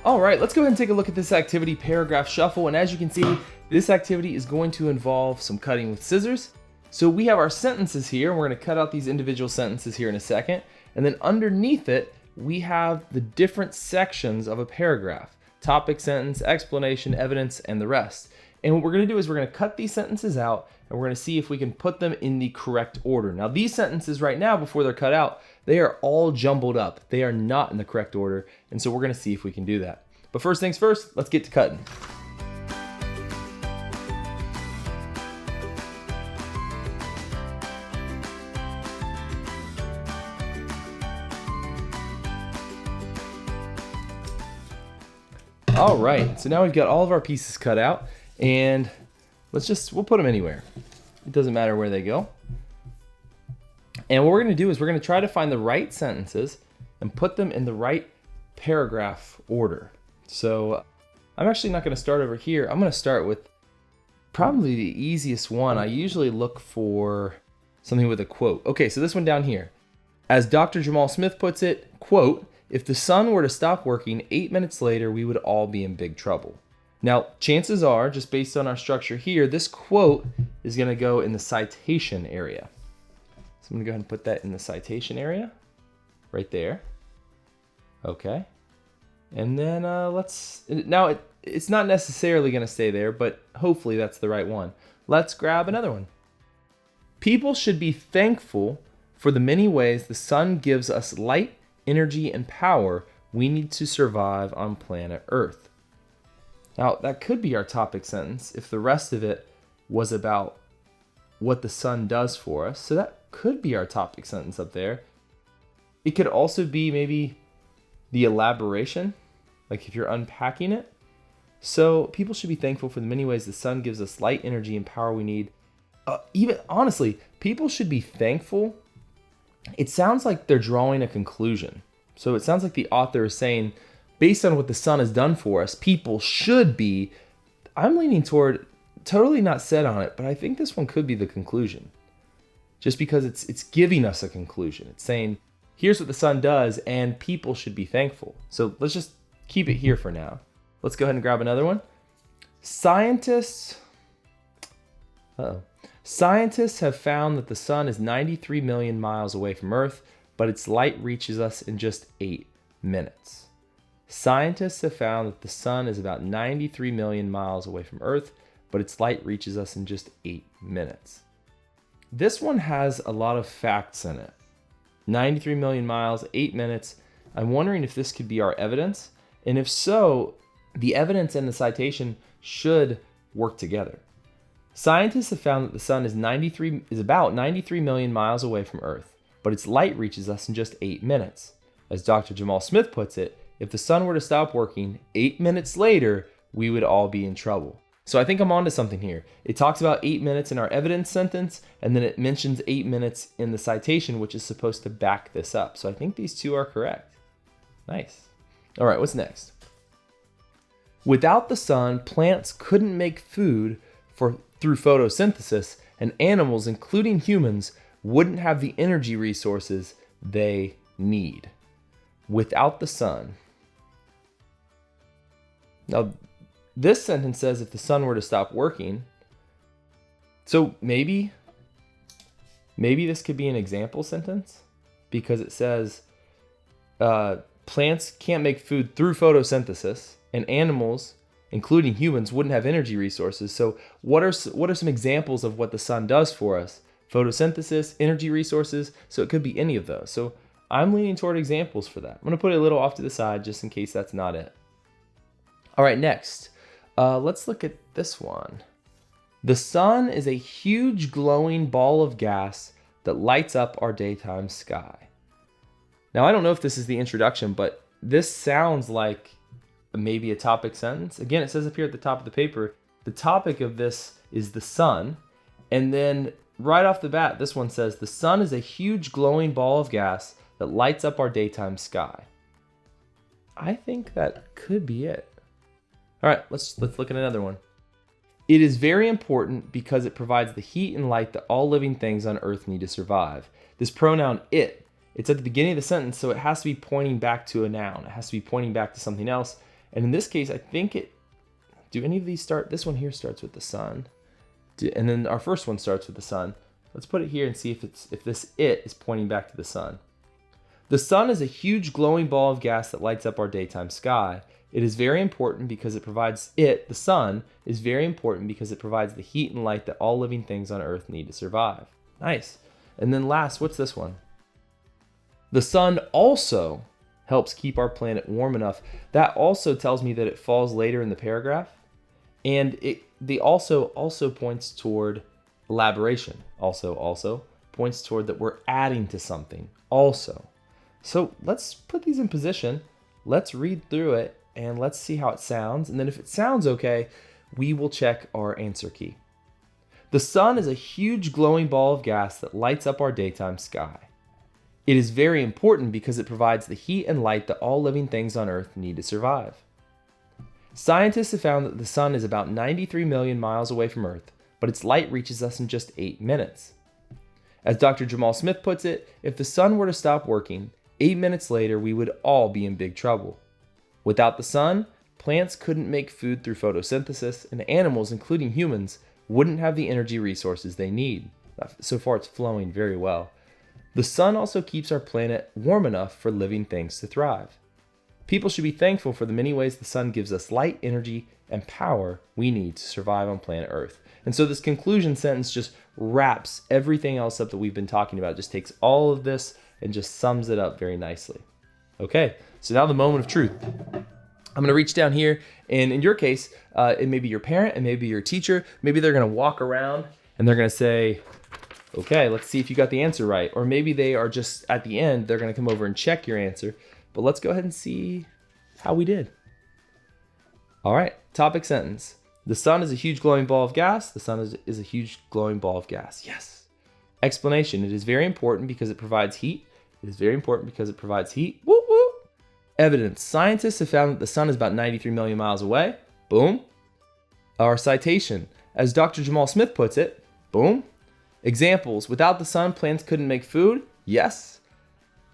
All right, let's go ahead and take a look at this activity, paragraph shuffle. And as you can see, this activity is going to involve some cutting with scissors. So we have our sentences here, and we're going to cut out these individual sentences here in a second. And then underneath it, we have the different sections of a paragraph: topic, sentence, explanation, evidence, and the rest. And what we're going to do is we're going to cut these sentences out, and we're going to see if we can put them in the correct order. Now, these sentences right now, before they're cut out, they are all jumbled up. They are not in the correct order, and so we're going to see if we can do that. But first things first, let's get to cutting. All right, so now we've got all of our pieces cut out, and we'll put them anywhere. It doesn't matter where they go. And what we're going to do is we're going to try to find the right sentences and put them in the right paragraph order. So I'm actually not going to start over here. I'm going to start with probably the easiest one. I usually look for something with a quote. Okay, so this one down here. As Dr. Jamal Smith puts it, quote, "If the sun were to stop working 8 minutes later, we would all be in big trouble." Now, chances are, just based on our structure here, this quote is going to go in the citation area. So I'm going to go ahead and put that in the citation area, right there. Okay. And then it's not necessarily going to stay there, but hopefully that's the right one. Let's grab another one. People should be thankful for the many ways the sun gives us light, energy, and power we need to survive on planet Earth. Now, that could be our topic sentence if the rest of it was about what the sun does for us. So that could be our topic sentence up there. It could also be maybe the elaboration, like if you're unpacking it. So people should be thankful for the many ways the sun gives us light, energy, and power we need. Even honestly, people should be thankful. It sounds like they're drawing a conclusion. So it sounds like the author is saying, based on what the sun has done for us, people should be. I'm leaning toward totally not set on it, but I think this one could be the conclusion. Just because it's giving us a conclusion. It's saying, here's what the sun does, and people should be thankful. So let's just keep it here for now. Let's go ahead and grab another one. Scientists have found that the sun is 93 million miles away from Earth, but its light reaches us in just 8 minutes. Scientists have found that the sun is about 93 million miles away from Earth, but its light reaches us in just 8 minutes. This one has a lot of facts in it. 93 million miles, 8 minutes. I'm wondering if this could be our evidence, and if so, the evidence and the citation should work together. Scientists have found that the sun is about 93 million miles away from Earth, but its light reaches us in just 8 minutes. As Dr. Jamal Smith puts it, if the sun were to stop working 8 minutes later, we would all be in trouble. So I think I'm onto something here. It talks about 8 minutes in our evidence sentence, and then it mentions 8 minutes in the citation, which is supposed to back this up. So I think these two are correct. Nice. All right, what's next? Without the sun, plants couldn't make food through photosynthesis, and animals, including humans, wouldn't have the energy resources they need. Without the sun. Now, this sentence says if the sun were to stop working. So maybe this could be an example sentence, because it says plants can't make food through photosynthesis, and animals, including humans, wouldn't have energy resources. So what are some examples of what the sun does for us? Photosynthesis, energy resources. So it could be any of those. So I'm leaning toward examples for that. I'm going to put it a little off to the side just in case that's not it. All right, next. Let's look at this one. The sun is a huge glowing ball of gas that lights up our daytime sky. Now, I don't know if this is the introduction, but this sounds like maybe a topic sentence. Again, it says up here at the top of the paper, the topic of this is the sun. And then right off the bat, this one says, the sun is a huge glowing ball of gas that lights up our daytime sky. I think that could be it. All right, let's look at another one. It is very important because it provides the heat and light that all living things on Earth need to survive. This pronoun it's at the beginning of the sentence, so it has to be pointing back to a noun. It has to be pointing back to something else. And in this case, I think do any of these start? This one here starts with the sun. And then our first one starts with the sun. Let's put it here and see if this it is pointing back to the sun. The sun is a huge glowing ball of gas that lights up our daytime sky. It is very important because the sun is very important because it provides the heat and light that all living things on Earth need to survive. Nice. And then last, what's this one? The sun also helps keep our planet warm enough. That also tells me that it falls later in the paragraph. And they also points toward elaboration. Also points toward that we're adding to something also. So let's put these in position. Let's read through it and let's see how it sounds. And then if it sounds okay, we will check our answer key. The sun is a huge glowing ball of gas that lights up our daytime sky. It is very important because it provides the heat and light that all living things on Earth need to survive. Scientists have found that the sun is about 93 million miles away from Earth, but its light reaches us in just 8 minutes. As Dr. Jamal Smith puts it, if the sun were to stop working, 8 minutes later we would all be in big trouble. Without the sun, plants couldn't make food through photosynthesis, and animals, including humans, wouldn't have the energy resources they need. So far it's flowing very well. The sun also keeps our planet warm enough for living things to thrive. People should be thankful for the many ways the sun gives us light, energy, and power we need to survive on planet Earth. And so this conclusion sentence just wraps everything else up that we've been talking about. It just takes all of this and just sums it up very nicely. Okay, so now the moment of truth. I'm going to reach down here, and in your case, it may be your parent, and maybe your teacher. Maybe they're going to walk around and they're going to say, okay, let's see if you got the answer right. Or maybe they are just at the end, they're going to come over and check your answer. But let's go ahead and see how we did. All right, topic sentence. The sun is a huge glowing ball of gas. The sun is a huge glowing ball of gas. Yes. Explanation. It is very important because it provides heat. It is very important because it provides heat. Woo woo. Evidence. Scientists have found that the sun is about 93 million miles away. Boom. Our citation. As Dr. Jamal Smith puts it. Boom. Examples. Without the sun, plants couldn't make food. Yes.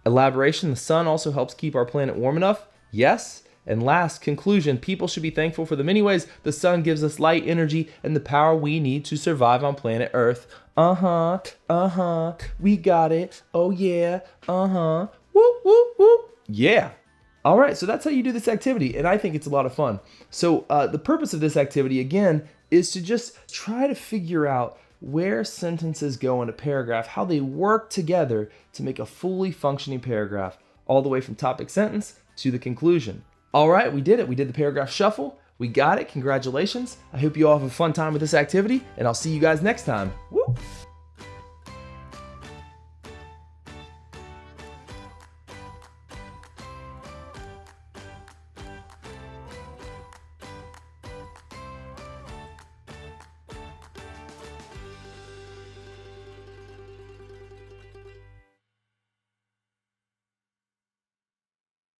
Elaboration. The sun also helps keep our planet warm enough. Yes. And last, conclusion. People should be thankful for the many ways the sun gives us light, energy, and the power we need to survive on planet Earth. We got it. Oh yeah. Woo, woo, woo. Yeah. All right, so that's how you do this activity, and I think it's a lot of fun. So the purpose of this activity, again, is to just try to figure out where sentences go in a paragraph, how they work together to make a fully functioning paragraph, all the way from topic sentence to the conclusion. All right, we did it. We did the paragraph shuffle. We got it. Congratulations. I hope you all have a fun time with this activity, and I'll see you guys next time. Woo!